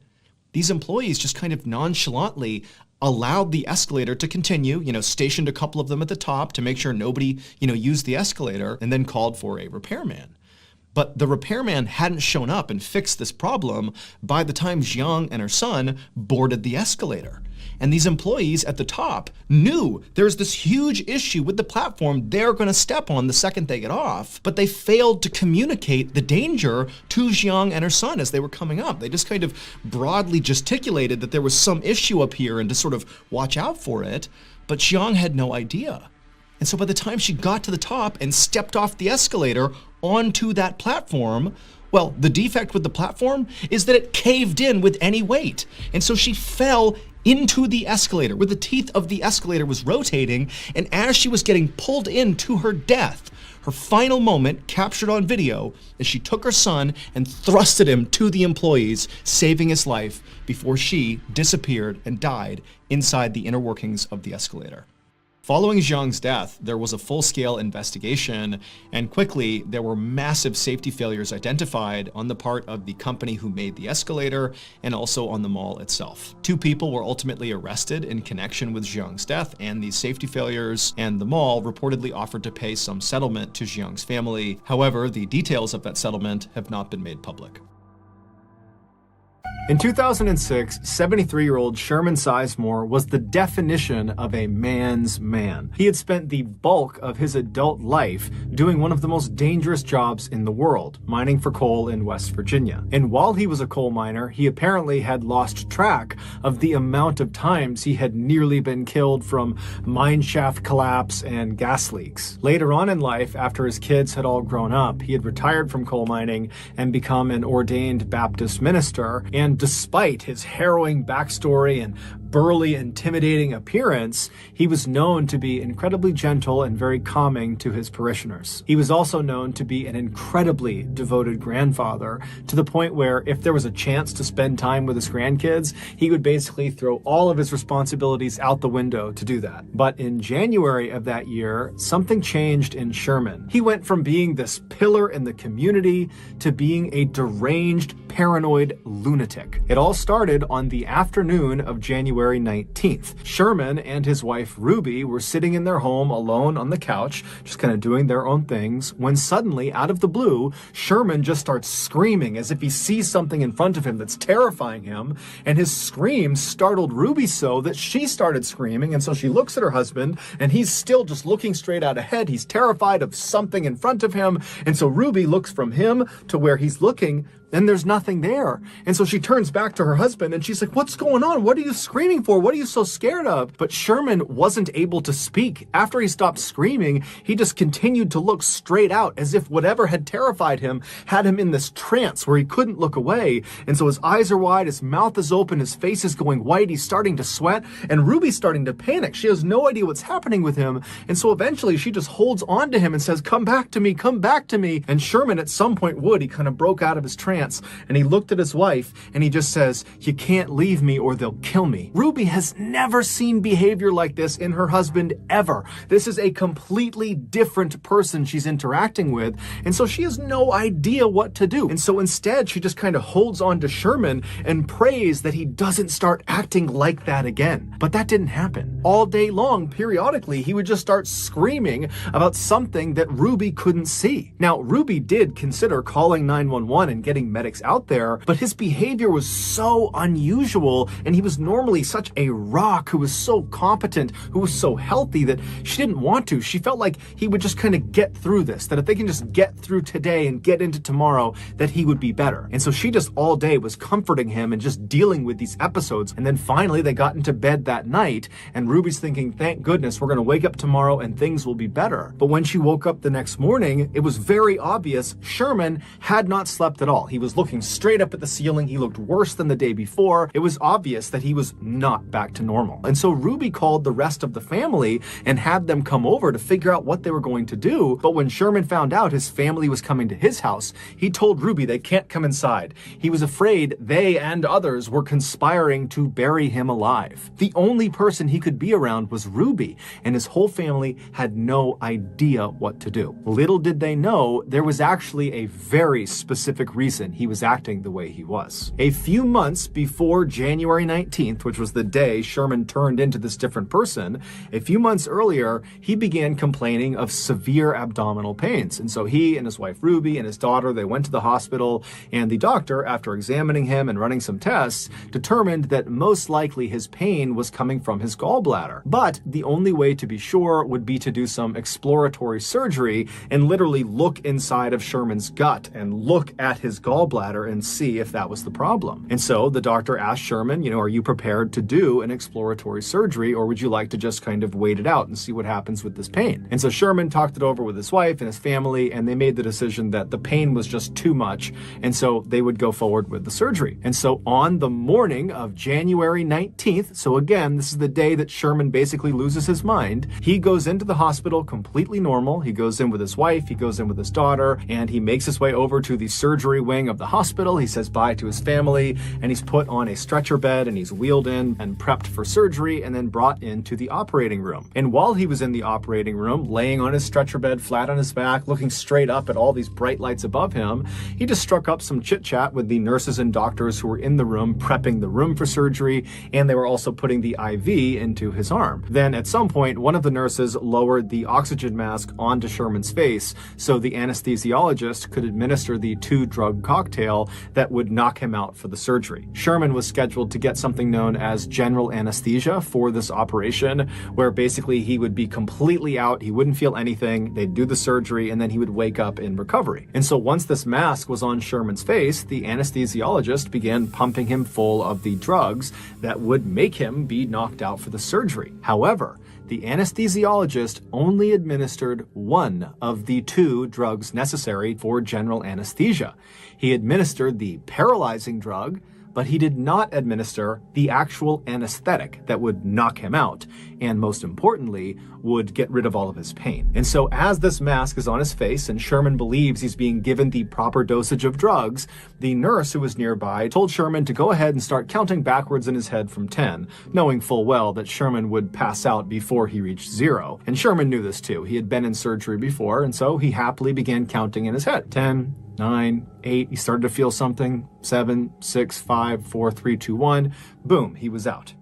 these employees just kind of nonchalantly allowed the escalator to continue, stationed a couple of them at the top to make sure nobody, used the escalator, and then called for a repairman. But the repairman hadn't shown up and fixed this problem by the time Xiang and her son boarded the escalator. And these employees at the top knew there's this huge issue with the platform they're going to step on the second they get off, but they failed to communicate the danger to Jiang and her son as they were coming up. They just kind of broadly gesticulated that there was some issue up here and to sort of watch out for it, but Jiang had no idea. And so by the time she got to the top and stepped off the escalator onto that platform, well, the defect with the platform is that it caved in with any weight. And so she fell into the escalator, where the teeth of the escalator was rotating, and as she was getting pulled into her death, her final moment captured on video as she took her son and thrusted him to the employees, saving his life before she disappeared and died inside the inner workings of the escalator. Following Jiang's death, there was a full-scale investigation, and quickly there were massive safety failures identified on the part of the company who made the escalator and also on the mall itself. 2 people were ultimately arrested in connection with Jiang's death and these safety failures, and the mall reportedly offered to pay some settlement to Jiang's family. However, the details of that settlement have not been made public. In 2006, 73-year-old Sherman Sizemore was the definition of a man's man. He had spent the bulk of his adult life doing one of the most dangerous jobs in the world, mining for coal in West Virginia. And while he was a coal miner, he apparently had lost track of the amount of times he had nearly been killed from mine shaft collapse and gas leaks. Later on in life, after his kids had all grown up, he had retired from coal mining and become an ordained Baptist minister, and despite his harrowing backstory and burly, intimidating appearance, he was known to be incredibly gentle and very calming to his parishioners. He was also known to be an incredibly devoted grandfather, to the point where if there was a chance to spend time with his grandkids, he would basically throw all of his responsibilities out the window to do that. But in January of that year, something changed in Sherman. He went from being this pillar in the community to being a deranged, paranoid lunatic. It all started on the afternoon of January 19th. Sherman and his wife Ruby were sitting in their home alone on the couch, just kind of doing their own things, when suddenly, out of the blue, Sherman just starts screaming as if he sees something in front of him that's terrifying him, and his scream startled Ruby so that she started screaming, and so she looks at her husband, and he's still just looking straight out ahead. He's terrified of something in front of him, and so Ruby looks from him to where he's looking, and there's nothing there. And so she turns back to her husband and she's like, "What's going on? What are you screaming for? What are you so scared of?" But Sherman wasn't able to speak. After he stopped screaming, he just continued to look straight out as if whatever had terrified him had him in this trance where he couldn't look away. And so his eyes are wide, his mouth is open, his face is going white, he's starting to sweat, and Ruby's starting to panic. She has no idea what's happening with him. And so eventually she just holds on to him and says, "Come back to me, come back to me." And Sherman at some point would. He kind of broke out of his trance. And he looked at his wife and he just says, "You can't leave me or they'll kill me." Ruby has never seen behavior like this in her husband ever. This is a completely different person she's interacting with. And so she has no idea what to do. And so instead, she just kind of holds on to Sherman and prays that he doesn't start acting like that again. But that didn't happen. All day long, periodically, he would just start screaming about something that Ruby couldn't see. Now, Ruby did consider calling 911 and getting medics out there, but his behavior was so unusual, and he was normally such a rock who was so competent, who was so healthy, that she didn't want to. She felt like he would just kind of get through this, that if they can just get through today and get into tomorrow, that he would be better. And so she just all day was comforting him and just dealing with these episodes. And then finally they got into bed that night, and Ruby's thinking, "Thank goodness we're going to wake up tomorrow and things will be better." But when she woke up the next morning, it was very obvious Sherman had not slept at all. He was looking straight up at the ceiling. He looked worse than the day before. It was obvious that he was not back to normal. And so Ruby called the rest of the family and had them come over to figure out what they were going to do. But when Sherman found out his family was coming to his house, he told Ruby they can't come inside. He was afraid they and others were conspiring to bury him alive. The only person he could be around was Ruby, and his whole family had no idea what to do. Little did they know there was actually a very specific reason reason he was acting the way he was. A few months before January 19th, which was the day Sherman turned into this different person, a few months earlier, he began complaining of severe abdominal pains. And so he and his wife Ruby and his daughter, they went to the hospital, and the doctor, after examining him and running some tests, determined that most likely his pain was coming from his gallbladder. But the only way to be sure would be to do some exploratory surgery and literally look inside of Sherman's gut and look at his gallbladder and see if that was the problem. And so the doctor asked Sherman, are you prepared to do an exploratory surgery, or would you like to just kind of wait it out and see what happens with this pain? And so Sherman talked it over with his wife and his family, and they made the decision that the pain was just too much, and so they would go forward with the surgery. And so on the morning of January 19th, so again, this is the day that Sherman basically loses his mind, he goes into the hospital completely normal. He goes in with his wife, he goes in with his daughter, and he makes his way over to the surgery wing of the hospital. He says bye to his family, and he's put on a stretcher bed, and he's wheeled in and prepped for surgery, and then brought into the operating room. And while he was in the operating room, laying on his stretcher bed, flat on his back, looking straight up at all these bright lights above him, he just struck up some chit-chat with the nurses and doctors who were in the room prepping the room for surgery, and they were also putting the IV into his arm. Then at some point, one of the nurses lowered the oxygen mask onto Sherman's face so the anesthesiologist could administer the 2-drug cocktail that would knock him out for the surgery. Sherman was scheduled to get something known as general anesthesia for this operation, where basically he would be completely out, he wouldn't feel anything, they'd do the surgery, and then he would wake up in recovery. And so once this mask was on Sherman's face, the anesthesiologist began pumping him full of the drugs that would make him be knocked out for the surgery. However, the anesthesiologist only administered one of the 2 drugs necessary for general anesthesia. He administered the paralyzing drug, but he did not administer the actual anesthetic that would knock him out, and most importantly, would get rid of all of his pain. And so as this mask is on his face and Sherman believes he's being given the proper dosage of drugs, the nurse who was nearby told Sherman to go ahead and start counting backwards in his head from 10, knowing full well that Sherman would pass out before he reached 0. And Sherman knew this too. He had been in surgery before, and so he happily began counting in his head. 10, 9, 8, he started to feel something. 7, 6, 5, 4, 3, 2, 1. Boom, he was out.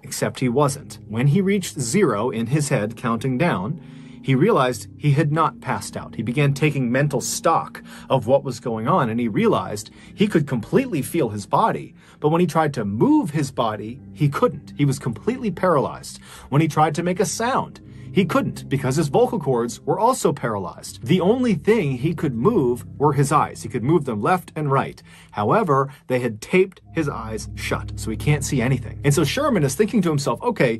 Except he wasn't. When he reached 0 in his head, counting down, he realized he had not passed out. He began taking mental stock of what was going on, and he realized he could completely feel his body. But when he tried to move his body, he couldn't. He was completely paralyzed. When he tried to make a sound, he couldn't, because his vocal cords were also paralyzed. The only thing he could move were his eyes. He could move them left and right. However, they had taped his eyes shut, so he can't see anything. And so Sherman is thinking to himself, okay,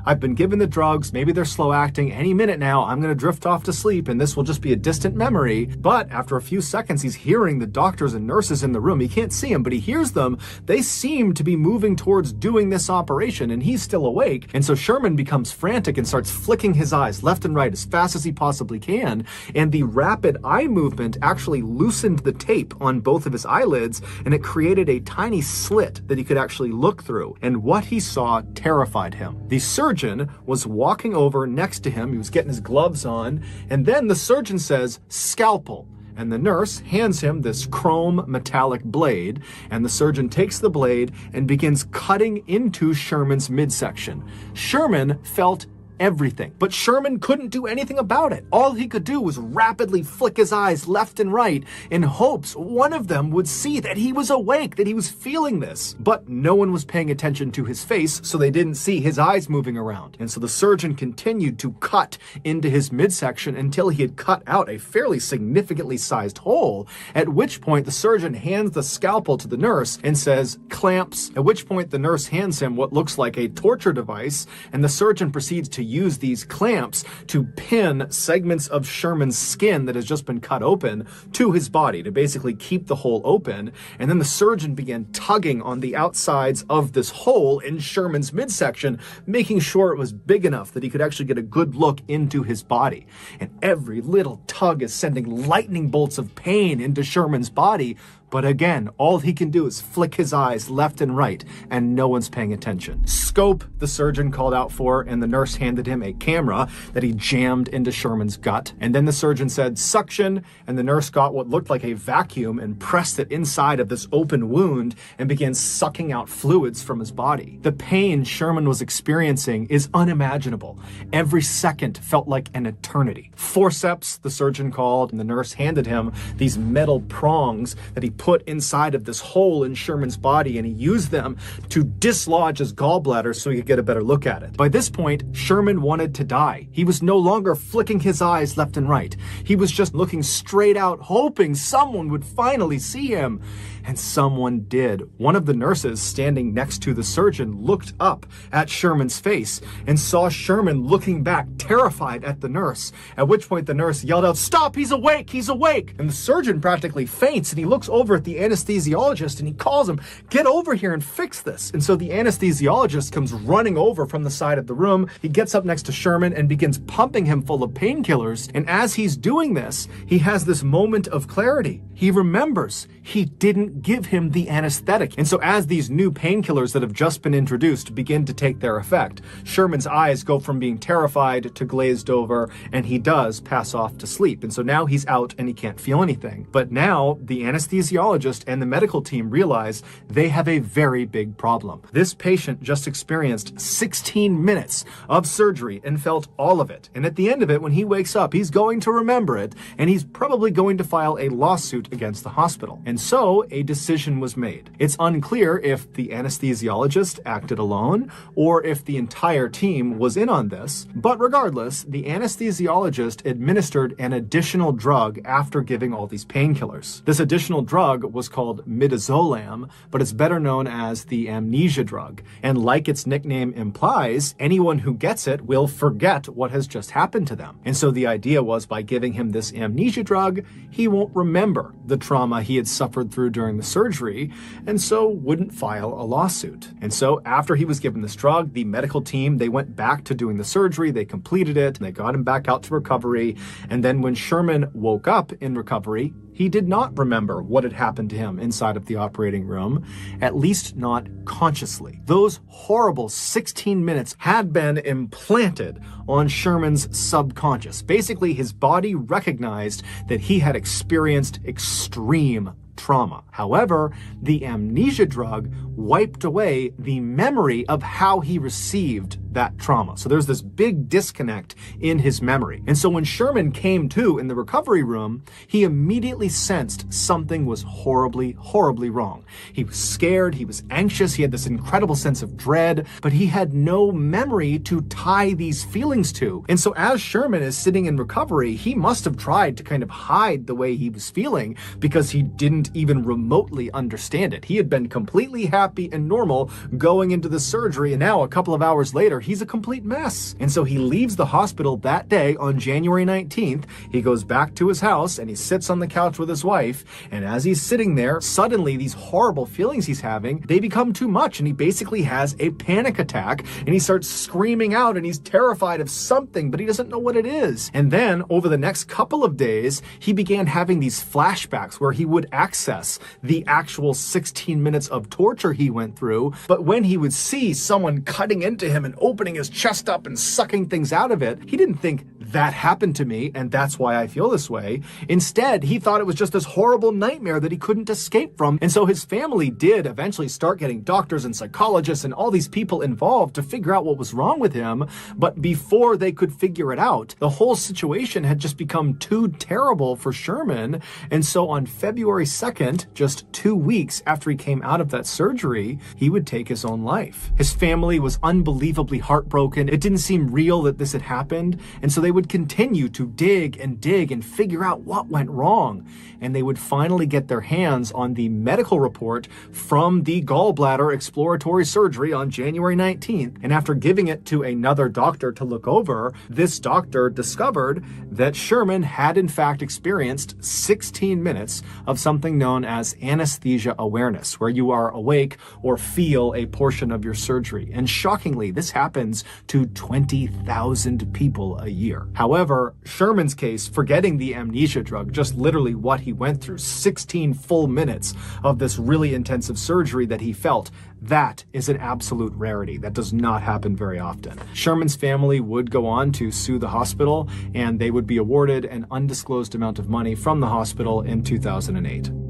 I've been given the drugs, maybe they're slow acting, any minute now I'm gonna drift off to sleep and this will just be a distant memory. But after a few seconds, he's hearing the doctors and nurses in the room. He can't see them, but he hears them. They seem to be moving towards doing this operation, and he's still awake. And so Sherman becomes frantic and starts flicking his eyes left and right as fast as he possibly can, and the rapid eye movement actually loosened the tape on both of his eyelids, and it created a tiny slit that he could actually look through. And what he saw terrified him. The surgeon was walking over next to him. He was getting his gloves on, and then the surgeon says, "Scalpel." And the nurse hands him this chrome metallic blade, and the surgeon takes the blade and begins cutting into Sherman's midsection. Sherman felt everything, but Sherman couldn't do anything about it. All he could do was rapidly flick his eyes left and right in hopes one of them would see that he was awake, that he was feeling this. But no one was paying attention to his face, so they didn't see his eyes moving around. And so the surgeon continued to cut into his midsection until he had cut out a fairly significantly sized hole, at which point the surgeon hands the scalpel to the nurse and says, "Clamps," at which point the nurse hands him what looks like a torture device, and the surgeon proceeds to use these clamps to pin segments of Sherman's skin that has just been cut open to his body to basically keep the hole open. And then the surgeon began tugging on the outsides of this hole in Sherman's midsection, making sure it was big enough that he could actually get a good look into his body. And every little tug is sending lightning bolts of pain into Sherman's body, But again, all he can do is flick his eyes left and right, and no one's paying attention. Scope, the surgeon called out for, and the nurse handed him a camera that he jammed into Sherman's gut. And then the surgeon said, suction, and the nurse got what looked like a vacuum and pressed it inside of this open wound and began sucking out fluids from his body. The pain Sherman was experiencing is unimaginable. Every second felt like an eternity. Forceps, the surgeon called, and the nurse handed him these metal prongs that he put inside of this hole in Sherman's body, and he used them to dislodge his gallbladder so he could get a better look at it. By this point, Sherman wanted to die. He was no longer flicking his eyes left and right. He was just looking straight out, hoping someone would finally see him. And someone did. One of the nurses standing next to the surgeon looked up at Sherman's face and saw Sherman looking back, terrified at the nurse, at which point the nurse yelled out, "Stop, he's awake, he's awake!" And the surgeon practically faints, and he looks over at the anesthesiologist and he calls him, "Get over here and fix this." And so the anesthesiologist comes running over from the side of the room. He gets up next to Sherman and begins pumping him full of painkillers. And as he's doing this, he has this moment of clarity. He remembers he didn't give him the anesthetic. And so as these new painkillers that have just been introduced begin to take their effect, Sherman's eyes go from being terrified to glazed over, and he does pass off to sleep. And so now he's out and he can't feel anything. But now the anesthesiologist and the medical team realize they have a very big problem. This patient just experienced 16 minutes of surgery and felt all of it. And at the end of it, when he wakes up, he's going to remember it, and he's probably going to file a lawsuit against the hospital. And so a decision was made. It's unclear if the anesthesiologist acted alone or if the entire team was in on this, but regardless, the anesthesiologist administered an additional drug after giving all these painkillers. This additional drug was called midazolam, but it's better known as the amnesia drug. And like its nickname implies, anyone who gets it will forget what has just happened to them. And so the idea was, by giving him this amnesia drug, he won't remember the trauma he had suffered through during the surgery, and so wouldn't file a lawsuit. And so after he was given this drug, the medical team, they went back to doing the surgery, they completed it, and they got him back out to recovery. And then when Sherman woke up in recovery, he did not remember what had happened to him inside of the operating room, at least not consciously. Those horrible 16 minutes had been implanted on Sherman's subconscious. Basically, his body recognized that he had experienced extreme trauma. However, the amnesia drug wiped away the memory of how he received that trauma. So there's this big disconnect in his memory. And so when Sherman came to in the recovery room, he immediately sensed something was horribly, horribly wrong. He was scared, he was anxious, he had this incredible sense of dread, but he had no memory to tie these feelings to. And so as Sherman is sitting in recovery, he must have tried to kind of hide the way he was feeling because he didn't even remotely understand it. He had been completely happy and normal going into the surgery, and now a couple of hours later, he's a complete mess. And so he leaves the hospital that day on January 19th. He goes back to his house and he sits on the couch with his wife. And as he's sitting there, suddenly these horrible feelings he's having, they become too much. And he basically has a panic attack and he starts screaming out and he's terrified of something, but he doesn't know what it is. And then over the next couple of days, he began having these flashbacks where he would access the actual 16 minutes of torture he went through. But when he would see someone cutting into him and opening his chest up and sucking things out of it, he didn't think, that happened to me and that's why I feel this way. Instead, he thought it was just this horrible nightmare that he couldn't escape from. And so his family did eventually start getting doctors and psychologists and all these people involved to figure out what was wrong with him. But before they could figure it out, the whole situation had just become too terrible for Sherman. And so on February 2nd, just 2 weeks after he came out of that surgery, he would take his own life. His family was unbelievably heartbroken. It didn't seem real that this had happened. And so they would continue to dig and figure out what went wrong. And they would finally get their hands on the medical report from the gallbladder exploratory surgery on January 19th. And after giving it to another doctor to look over, this doctor discovered that Sherman had in fact experienced 16 minutes of something known as anesthesia awareness, where you are awake or feel a portion of your surgery. And shockingly, this happens to 20,000 people a year. However, Sherman's case, forgetting the amnesia drug, just literally what he went through, 16 full minutes of this really intensive surgery that he felt, that is an absolute rarity. That does not happen very often. Sherman's family would go on to sue the hospital, and they would be awarded an undisclosed amount of money from the hospital in 2008.